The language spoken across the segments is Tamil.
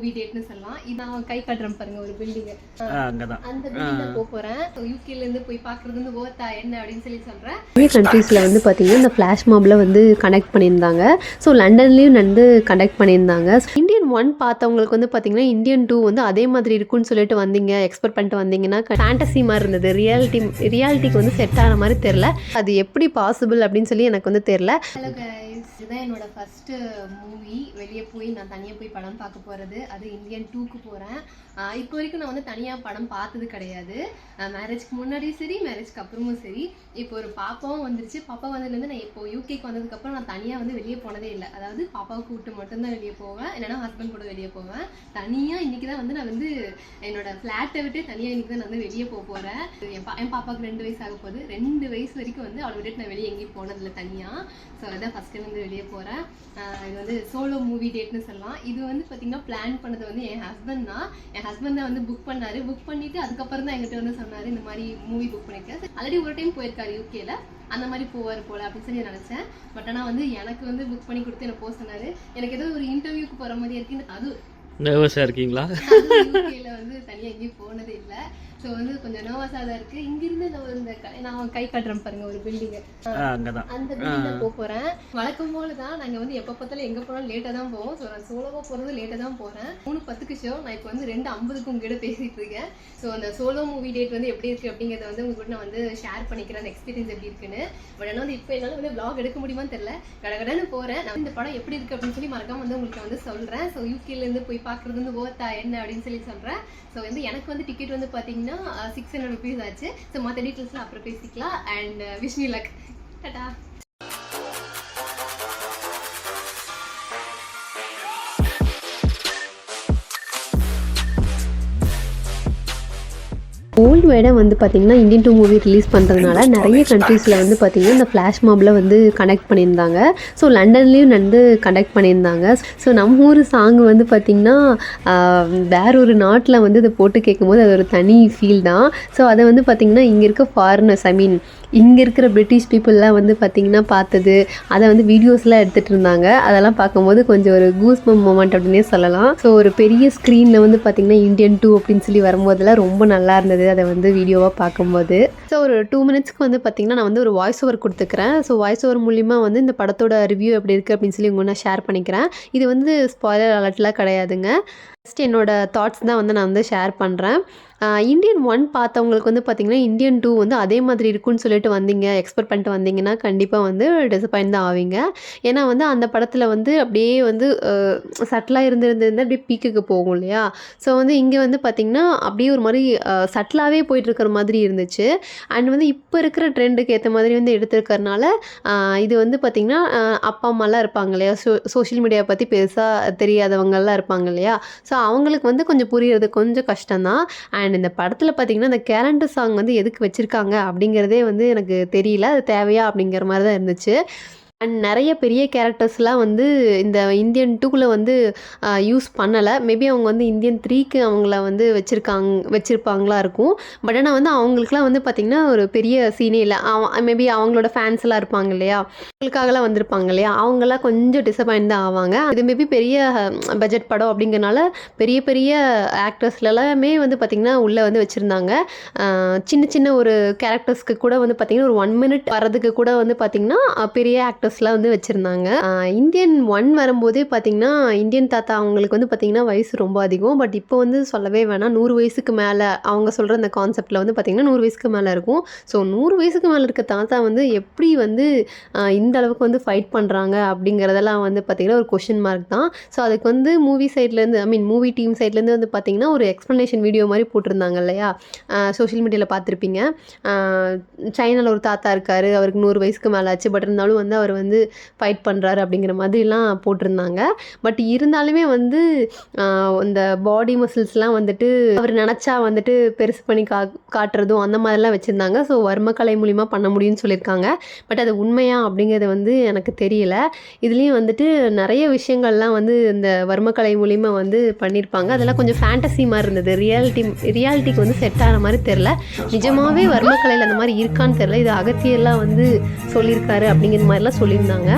மூவி டேட்னு சொல்லலாம். இது நான் கை காட்டுறேன் பாருங்க, ஒரு பில்டிங் அங்கதான். அந்த பில்டிங்ல போறேன். யூகேல இருந்து போய் பாக்குறது வந்து ஓர்த்தா என்ன அப்படின்னு சொல்றேன். நிறைய கண்ட்ரீஸ்ல வந்து பாத்தீங்கன்னா இந்த ஃபிளாஷ் மாப்ல வந்து கனெக்ட் பண்ணியிருந்தாங்க. ஸோ லண்டன்லயும் வந்து கனெக்ட் பண்ணியிருந்தாங்க. இந்தியன் 1 பார்த்தவங்களுக்கு வந்து பாத்தீங்கன்னா இந்தியன் 2 வந்து அதே மாதிரி இருக்குன்னு சொல்லிட்டு வந்தீங்க, எக்ஸ்பெக்ட் பண்ணிட்டு வந்தீங்கன்னா ஃபேண்டசி மாதிரி இருந்தது. ரியாலிட்டிக்கு வந்து செட் ஆன மாதிரி தெரியல. அது எப்படி பாசிபிள் அப்படின்னு சொல்லி எனக்கு வந்து தெரியல. ஹலோ கைஸ், இதுதான் என்னோட ஃபர்ஸ்ட் மூவி. வெளியே போய் நான் தனியாக போய் படம் பார்க்க போகிறது. அது இந்தியன் 2க்கு போகிறேன். இப்போ வரைக்கும் நான் வந்து தனியாக படம் பார்த்தது கிடையாது. மேரேஜ்க்கு முன்னாடியும் சரி, மேரேஜ்க்கு அப்புறமும் சரி. இப்போ ஒரு பாப்பாவும் வந்துருச்சு. பாப்பா வந்ததுலேருந்து நான் இப்போ யூகேக்கு வந்ததுக்கப்புறம் நான் தனியாக வந்து வெளியே போனதே இல்லை. அதாவது பாப்பாவை கூப்பிட்டு மட்டும்தான் வெளியே போவேன், இல்லைனா ஹஸ்பண்ட் கூட வெளியே போவேன். தனியாக இன்றைக்கி தான் வந்து நான் வந்து என்னோட ஃப்ளாட்டை விட்டு தனியாக இன்றைக்கி தான் நான் வந்து வெளியே போகிறேன். என் பாப்பாவுக்கு 2 வயசு ஆக போகுது. 2 வயசு வரைக்கும் வந்து அவளை விட்டுட்டு நான் வெளியே எங்கேயும் போனதில்லை தனியாக. ஸோ அதான் ஃபஸ்ட் டைம் வந்து வெளியே போகிறேன். இது வந்து சோலோ மூவி டேட்னு சொல்லலாம். இது வந்து பார்த்திங்கன்னா பிளான் பண்ணது வந்து என் ஹஸ்பண்ட் தான். என் ஹஸ்பண்ட் தான் வந்து புக் பண்ணாரு. புக் பண்ணிட்டு அதுக்கப்புறம் தான் என்கிட்ட வந்து சொன்னாரு, இந்த மாதிரி மூவி புக் பண்ணிருக்கேன். ஆல்ரெடி ஒரு டைம் போயிருக்காரு யூகேல, அந்த மாதிரி போவார் போல அப்படின்னு சொல்லி நினைச்சேன். பட் ஆனால் வந்து எனக்கு வந்து புக் பண்ணி கொடுத்து எனக்கு போக சொன்னாரு. எனக்கு ஏதோ ஒரு இன்டர்வியூக்கு போற மாதிரி இருக்கு. அது நர்வஸா இருக்கீங்களா? யூகேல வந்து தனியா எங்கேயும் போனதே இல்லை. ஸோ வந்து கொஞ்சம் நர்வஸாக தான் இருக்கு. இங்கிருந்து நான் கை காட்டுறேன் பாருங்க, ஒரு பில்டிங் அங்கதான். அந்த பில்டிங் போறேன். வழக்கம் போல தான் நாங்கள் வந்து எப்போ பார்த்தாலும் எங்கே போனாலும் லேட்டாக தான் போவோம். ஸோ நான் சோலோவாக போகிறது லேட்டாக தான் போகிறேன். 3:10க்கு ஷோ. நான் இப்போ வந்து 2:50க்கு உங்ககிட்ட பேசிட்டு இருக்கேன். ஸோ அந்த சோலோ மூவி டேட் வந்து எப்படி இருக்கு அப்படிங்கிறத வந்து உங்ககிட்ட நான் வந்து ஷேர் பண்ணிக்கிறேன், அந்த எக்ஸ்பீரியன்ஸ் எப்படி இருக்குன்னு. பட் ஆனால் வந்து இப்போ என்னால் வந்து vlog எடுக்க முடியுமான்னு தெரியல. கடகடன்னு போகிறேன். நான் இந்த படம் எப்படி இருக்கு அப்படின்னு சொல்லி மறக்காம வந்து உங்களுக்கு வந்து சொல்கிறேன். ஸோ யூகேலேருந்து போய் பார்க்குறது வந்து ஓர்த்தா என்ன அப்படின்னு சொல்லி சொல்கிறேன். ஸோ வந்து எனக்கு வந்து டிக்கெட் வந்து பார்த்தீங்கன்னா 600 rupees ஆச்சு. ஸோ மற்ற டீட்டெயில்ஸ்லாம் அப்புறம் பேசிக்கலாம். And wish me luck. Tata. World வைடாக வந்து பார்த்திங்கன்னா இந்தியன் 2 மூவி ரிலீஸ் பண்ணுறதுனால நிறைய கண்ட்ரீஸில் வந்து பார்த்திங்கன்னா இந்த ஃப்ளாஷ் மாப்ல வந்து கனெக்ட் பண்ணியிருந்தாங்க. ஸோ லண்டன்லேயும் வந்து கனெக்ட் பண்ணியிருந்தாங்க. ஸோ நம்ம ஊர் சாங் வந்து பார்த்திங்கன்னா வேற ஒரு நாட்டில் வந்து இதை போட்டு கேட்கும்போது அது ஒரு தனி ஃபீல் தான். ஸோ அதை வந்து பார்த்திங்கன்னா இங்கே இருக்க ஃபாரினர்ஸ், ஐ மீன் இங்கே இருக்கிற பிரிட்டிஷ் பீப்புளெலாம் வந்து பார்த்திங்கன்னா பார்த்தது, அதை வந்து வீடியோஸ்லாம் எடுத்துகிட்டு இருந்தாங்க. அதெல்லாம் பார்க்கும்போது கொஞ்சம் ஒரு கூஸ் பம்ப் மொமெண்ட் அப்படின்னே சொல்லலாம். ஸோ ஒரு பெரிய ஸ்க்ரீனில் வந்து பார்த்திங்கன்னா இந்தியன் 2 அப்படின்னு சொல்லி வரும்போதெல்லாம் ரொம்ப நல்லா இருந்தது அதை வந்து வீடியோவாக பார்க்கும்போது. ஸோ ஒரு 2 மினிட்ஸ்க்கு வந்து பார்த்திங்கன்னா நான் வந்து ஒரு வாய்ஸ் ஓவர் கொடுத்துக்கிறேன். ஸோ வாய்ஸ் ஓவர் மூலிமா வந்து இந்த படத்தோட ரிவ்யூ எப்படி இருக்குது அப்படின்னு சொல்லி உங்களை நான் ஷேர் பண்ணிக்கிறேன். இது வந்து ஸ்பாய்லர் அலர்ட்லாம் கிடையாதுங்க. ஃபஸ்ட் என்னோடய தாட்ஸ் தான் வந்து நான் வந்து ஷேர் பண்ணுறேன். இந்தியன் 1 பார்த்தவங்களுக்கு வந்து பார்த்திங்கன்னா இந்தியன் 2 வந்து அதே மாதிரி இருக்குன்னு சொல்லிட்டு வந்தீங்க, எக்ஸ்பெக்ட் பண்ணிட்டு வந்தீங்கன்னா கண்டிப்பாக வந்து டிசப்பாயிண்ட் தான் ஆவீங்க. ஏன்னா வந்து அந்த படத்தில் வந்து அப்படியே வந்து சட்டிலாக இருந்திருந்து அப்படியே பீக்குக்கு போகும் இல்லையா. ஸோ வந்து இங்கே வந்து பார்த்திங்கன்னா அப்படியே ஒரு மாதிரி சட்டிலாகவே போயிட்டுருக்கிற மாதிரி இருந்துச்சு. அண்ட் வந்து இப்போ இருக்கிற ட்ரெண்டுக்கு ஏற்ற மாதிரி வந்து எடுத்துருக்கறனால இது வந்து பார்த்திங்கன்னா அப்பா அம்மாலாம் இருப்பாங்க இல்லையா, சோஷியல் மீடியா பற்றி பெருசாக தெரியாதவங்கள்லாம் இருப்பாங்க இல்லையா. ஸோ அவங்களுக்கு வந்து கொஞ்சம் புரியுறது கொஞ்சம் கஷ்டம்தான். அண்ட் இந்த படத்தில் பார்த்திங்கன்னா இந்த கேலண்டர் சாங் வந்து எதுக்கு வச்சுருக்காங்க அப்படிங்கிறதே வந்து எனக்கு தெரியல. அது தேவையா அப்படிங்கிற மாதிரி தான் இருந்துச்சு. அண்ட் நிறைய பெரிய கேரக்டர்ஸ்லாம் வந்து இந்த இந்தியன் 2ல் வந்து யூஸ் பண்ணலை. மேபி அவங்க வந்து இந்தியன் 3க்கு அவங்கள வந்து வச்சுருப்பாங்களா இருக்கும். பட் ஆனால் வந்து அவங்களுக்குலாம் வந்து பார்த்திங்கன்னா ஒரு பெரிய சீனே இல்லை. மேபி அவங்களோட ஃபேன்ஸ்லாம் இருப்பாங்க இல்லையா, அவங்களுக்காகலாம் வந்திருப்பாங்க இல்லையா, அவங்களாம் கொஞ்சம் டிசப்பாயிண்ட் தான் ஆவாங்க. இது மேபி பெரிய பட்ஜெட் படம் அப்படிங்கிறனால பெரிய பெரிய ஆக்டர்ஸ்லலாமே வந்து பார்த்திங்கன்னா உள்ளே வந்து வச்சுருந்தாங்க. சின்ன சின்ன ஒரு கேரக்டர்ஸ்க்கு கூட வந்து பார்த்திங்கன்னா ஒரு 1 minute வரதுக்கு கூட வந்து பார்த்திங்கன்னா பெரிய ஆக்டர்ஸ்லாம் வந்து வச்சுருந்தாங்க. இந்தியன் 1 வரும்போதே பார்த்திங்கன்னா இந்தியன் தாத்தா அவங்களுக்கு வந்து பார்த்திங்கன்னா வயசு ரொம்ப அதிகம். பட் இப்போ வந்து சொல்லவே வேணாம், 100 வயசுக்கு மேலே அவங்க சொல்கிற அந்த கான்செப்டில் வந்து பார்த்திங்கன்னா 100 வயசுக்கு மேலே இருக்கும். ஸோ 100 வயசுக்கு மேலே இருக்க தாத்தா வந்து எப்படி வந்து இந்த அளவுக்கு வந்து ஃபைட் பண்ணுறாங்க அப்படிங்கிறதெல்லாம் வந்து பார்த்திங்கன்னா ஒரு கொஷின் மார்க் தான். ஸோ அதுக்கு வந்து மூவி சைட்லேருந்து, ஐ மீன் மூவி டீம் சைட்லேருந்து வந்து பார்த்திங்கன்னா ஒரு எக்ஸ்ப்ளனேஷன் வீடியோ மாதிரி போட்டிருந்தாங்க இல்லையா, சோஷியல் மீடியாவில் பார்த்துருப்பீங்க. சைனாவில் ஒரு தாத்தா இருக்கார், அவருக்கு 100 வயசுக்கு மேலே ஆச்சு. பட் இருந்தாலும் வந்து அவர் வந்து ஃபைட் பண்ணுறாரு அப்படிங்கிற மாதிரிலாம் போட்டிருந்தாங்க. பட் இருந்தாலுமே வந்து இந்த பாடி மசில்ஸ்லாம் வந்துட்டு அவர் நினச்சா வந்துட்டு பெருசு பண்ணி காட்டுறதும் அந்த மாதிரிலாம் வச்சுருந்தாங்க. ஸோ வர்மக்கலை மூலிமா பண்ண முடியும்னு சொல்லியிருக்காங்க. பட் அது உண்மையா அப்படிங்கிறது வந்து எனக்கு தெரியல. இதுலேயும் வந்துட்டு நிறைய விஷயங்கள்லாம் வந்து இந்த வர்மக்கலை மூலிமா வந்து பண்ணியிருப்பாங்க. அதெல்லாம் கொஞ்சம் ஃபேண்டசி மாதிரி இருந்தது. ரியாலிட்டிக்கு வந்து செட் ஆன மாதிரி தெரில. நிஜமாகவே வர்மக்கலையில் அந்த மாதிரி இருக்கான்னு தெரில. இது அகத்தியெல்லாம் வந்து சொல்லியிருக்காரு அப்படிங்கிற மாதிரிலாம் சொல்லியிருந்தாங்க.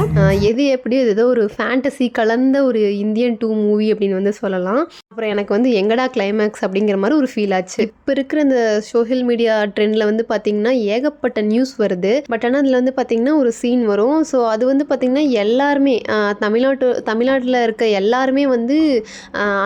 எது எப்படியோ ஏதோ ஒரு ஃபேண்டசி கலந்த ஒரு இந்தியன் 2 மூவி அப்படின்னு வந்து சொல்லலாம். அப்புறம் எனக்கு வந்து எங்கடா கிளைமேக்ஸ் அப்படிங்கிற மாதிரி ஒரு ஃபீல் ஆச்சு. இப்போ இருக்கிற இந்த சோஷியல் மீடியா ட்ரெண்டில் வந்து பார்த்திங்கன்னா ஏகப்பட்ட நியூஸ் வருது. பட் ஆனால் அதில் வந்து பார்த்திங்கன்னா ஒரு சீன் வரும். ஸோ அது வந்து பார்த்திங்கன்னா எல்லாருமே தமிழ்நாட்டில் இருக்க எல்லாருமே வந்து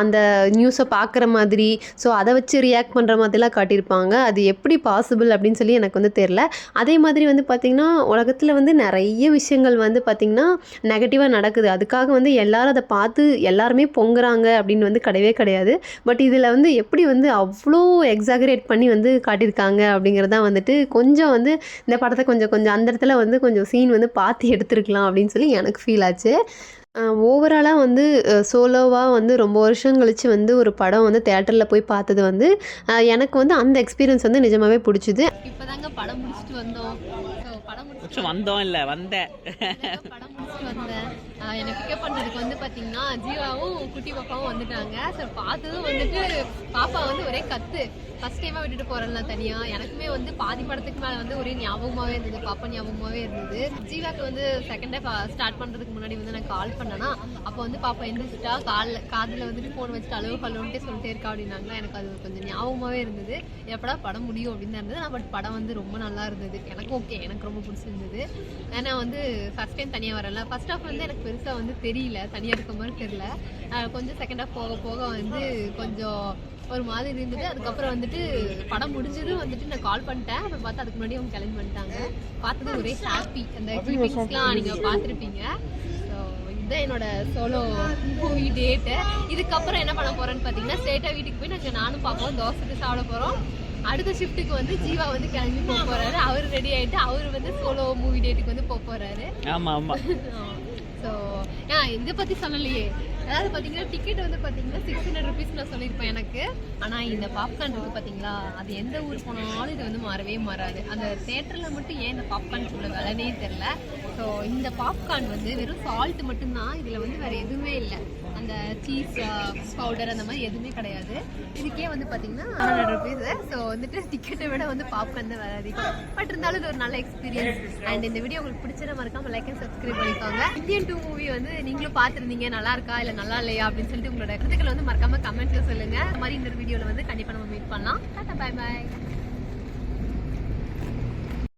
அந்த நியூஸை பார்க்குற மாதிரி, ஸோ அதை வச்சு ரியாக்ட் பண்ணுற மாதிரிலாம் காட்டியிருப்பாங்க. அது எப்படி பாசிபிள் அப்படின்னு சொல்லி எனக்கு வந்து தெரில. அதே மாதிரி வந்து பார்த்திங்கன்னா உலகத்தில் வந்து நிறைய விஷயங்கள் வந்து பார்த்திங்கன்னா நெகட்டிவாக நடக்குது. அதுக்காக வந்து எல்லாரும் அதை பார்த்து எல்லாருமே பொங்குறாங்க அப்படின்னு வந்து கிடையாது. பட் இதில் வந்து எப்படி வந்து அவ்வளோ எக்ஸாகரேட் பண்ணி வந்து காட்டியிருக்காங்க அப்படிங்கிறதான் வந்துட்டு கொஞ்சம் வந்து இந்த படத்தை கொஞ்சம் அந்த இடத்துல வந்து கொஞ்சம் சீன் வந்து பார்த்து எடுத்துருக்கலாம் அப்படின்னு சொல்லி எனக்கு ஃபீல் ஆச்சு. ஓவராலாக வந்து சோலோவாக வந்து ரொம்ப வருஷம் கழித்து வந்து ஒரு படம் வந்து தேட்டரில் போய் பார்த்தது வந்து எனக்கு வந்து அந்த எக்ஸ்பீரியன்ஸ் வந்து நிஜமாகவே பிடிச்சிது. இப்போதாங்க படம் முடிச்சுட்டு வந்தோம். படம் முடிச்சுட்டு வந்தேன் என்னை பிக்கப் பண்ணுறதுக்கு வந்து பார்த்தீங்கன்னா ஜீவாவும் குட்டி பாப்பாவும் வந்துட்டாங்க. ஸோ பார்த்ததும் வந்துட்டு பாப்பா வந்து ஒரே கத்து. ஃபஸ்ட் டைமாக விட்டுட்டு போகிறேன்ல தனியாக. எனக்குமே வந்து பாதி படத்துக்கு மேலே வந்து ஒரே ஞாபகமாகவே இருந்தது, பாப்பா ஞாபகமாகவே இருந்தது. ஜீவாக்கு வந்து செகண்ட் டே ஸ்டார்ட் பண்ணுறதுக்கு முன்னாடி வந்து நான் கால் பண்ணேன்னா அப்போ வந்து பாப்பா எந்திரிச்சிட்டா காதில் வந்துட்டு ஃபோன் வச்சுட்டு ஹலோன்ட்டே சொல்லிட்டே இருக்கா அப்படின்னாங்களா. எனக்கு அது கொஞ்சம் ஞாபகமாகவே இருந்தது. எப்படா படம் முடியும் அப்படின்னு தான் இருந்தது. பட் படம் வந்து ரொம்ப நல்லா இருந்தது. எனக்கு ஓகே, எனக்கு ரொம்ப பிடிச்சிருந்தது. ஏன்னா வந்து ஃபஸ்ட் டைம் தனியாக வரல. ஃபர்ஸ்ட் ஹாஃப் வந்து எனக்கு பெருசாக வந்து தெரியல, தனியாக இருக்க மாதிரி தெரியல. கொஞ்சம் செகண்ட் ஹாஃப் போக போக வந்து கொஞ்சம் ஒரு மாதிரி இருந்தது. அதுக்கப்புறம் வந்துட்டு படம் முடிஞ்சதும் வந்துட்டு நான் கால் பண்ணிட்டேன். அப்போ பார்த்தா அதுக்கு முன்னாடி அவங்க கிளம்பி பண்ணிட்டாங்க. பார்த்தது ஒரே ஹாப்பி. அந்த கிளிப்பிங்ஸ்லாம் நீங்கள் பார்த்துருப்பீங்க. ஸோ இதுதான் என்னோட சோலோ மூவி டேட்டு. இதுக்கப்புறம் என்ன பண்ண போகிறேன்னு பார்த்தீங்கன்னா ஸ்ட்ரெயிட்டாக வீட்டுக்கு போய் நானும் பாப்பாவும் தோசை சாப்பிட போகிறோம். அடுத்த ஷிஃப்ட்டுக்கு வந்து ஜீவா வந்து கிளம்பி போக போகிறாரு. அவர் ரெடி ஆகிட்டு அவர் வந்து சோலோ மூவி டேட்டுக்கு வந்து போக போகிறாரு. ஆமாம். ஸோ இதை பற்றி சொல்லலையே. அதாவது பார்த்தீங்கன்னா டிக்கெட் வந்து பார்த்தீங்கன்னா 600 rupees நான் சொல்லியிருப்பேன் எனக்கு. ஆனால் இந்த பாப்கார்ன் இருக்குது பார்த்தீங்களா, அது எந்த ஊர் போனாலும் இது வந்து மாறவே மாறாது. அந்த தேட்டரில் மட்டும் ஏன் இந்த பாப்கார்ன் சொல்ல விலைனே தெரில. ஸோ இந்த பாப்கார்ன் வந்து வெறும் சால்ட் மட்டும்தான், இதில் வந்து வேறு எதுவுமே இல்லை. அந்த சீஸ் பவுடர் அந்த மாதிரி எதுவுமே கிடையாது. இதுக்கே வந்து பார்த்தீங்கன்னா 100 rupees. ஸோ வந்துட்டு டிக்கெட்டை விட வந்து பாப்கார்ன் தான் வேறு அதிகம். பட் இருந்தாலும் இது ஒரு நல்ல எக்ஸ்பீரியன்ஸ். அண்ட் இந்த வீடியோ உங்களுக்கு பிடிச்சத மறக்காம லைக் அண்ட் சப்ஸ்கிரைப் பண்ணிக்கோங்க. இந்தியன் 2 மூவி வந்து நீங்களும் பார்த்துருந்தீங்க, நல்லா இருக்கா இல்லை நல்லா இல்லையா அப்படின்னு சொல்லிட்டு உங்களோட கருத்துக்களை வந்து மறக்காம கமெண்ட்ல சொல்லுங்க. இந்த மாதிரி இந்த வீடியோவில் வந்து கண்டிப்பாக நம்ம மீட் பண்ணலாம். Tata, bye bye.